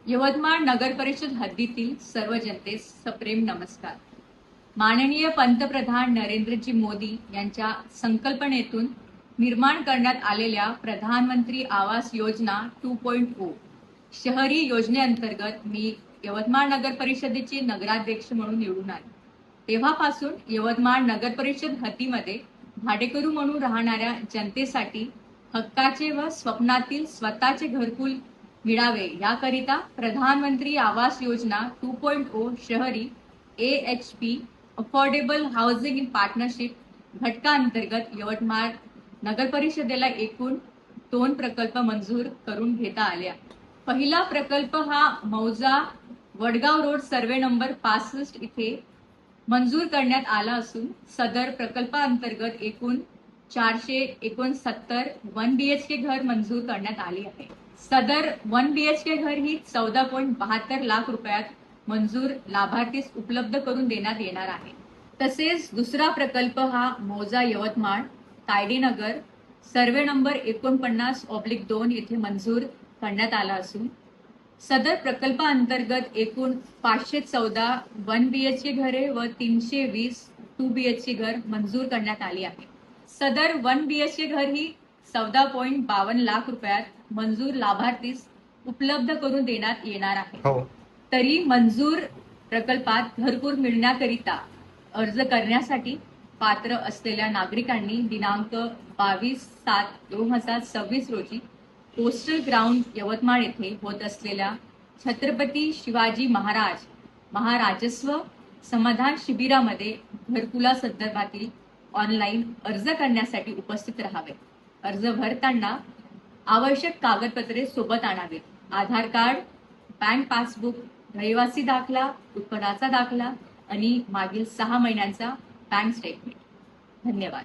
यवतमाळ नगर परिषद हद्दीतील सर्व जनतेस सप्रेम नमस्कार। माननीय पंतप्रधान नरेंद्रजी मोदी यांच्या संकल्पनेतून निर्माण करण्यात आलेल्या प्रधानमंत्री आवास योजना 2.0 शहरी योजनेअंतर्गत मी यवतमाळ नगर परिषदेची नगराध्यक्ष म्हणून निवडून आले। तेव्हापासून यवतमाळ नगर परिषद हद्दीमध्ये भाडेकरू म्हणून राहणाऱ्या जनतेसाठी हक्काचे व स्वप्नातील स्वतःचे घरकुल मिळावे याकरिता प्रधानमंत्री आवास योजना 2.0 शहरी AHP affordable housing in partnership घटकाअंतर्गत यवतमाळ नगर परिषदेला एकूण 2 प्रकल्प मंजूर करून घेता आले आहेत। पहिला प्रकल्प हा मौजा वडगाव रोड सर्वे नंबर 65 इथे मंजूर करण्यात आला असून सदर प्रकल्पाअंतर्गत एकूण 469 1 BHK घर मंजूर करण्यात आली आहे। सदर 1 BHK घर ही 14.72 लाख रुपयात मंजूर लाभार्थीस उपलब्ध करून देण्यात येणार आहे। तसेच दुसरा प्रकल्प हा मौजा यवतमाळ तायडीनगर सर्वे नंबर 49/2 येथे मंजूर करण्यात आला असून सदर प्रकल्पाअंतर्गत एकूण 514 1 BHK घरे व 320 2 BHK घर मंजूर करण्यात आली आहे। सदर 1 BHK घर ही 14.52 लाख रुपयात मंजूर लाभार्थीस उपलब्ध करून देण्यात येणार आहे। तरी मंजूर प्रकल्पात घरकुल मिळण्याकरिता अर्ज करण्यासाठी पात्र असलेल्या नागरिकांनी दिनांक 22/7/2026 रोजी पोस्टल ग्राउंड यवतमाळ येथे होत असलेल्या छत्रपती शिवाजी महाराजस्व समाधान शिबिरामध्ये घरकुला संदर्भातील ऑनलाईन अर्ज करण्यासाठी उपस्थित राहावे। अर्ज भरताना आवश्यक कागदपत्रे सोबत आणावे। आधार कार्ड, बँक पासबुक, रहिवासी दाखला, उत्पन्नाचा दाखला आणि मागील 6 महिन्यांचा बँक स्टेटमेंट। धन्यवाद।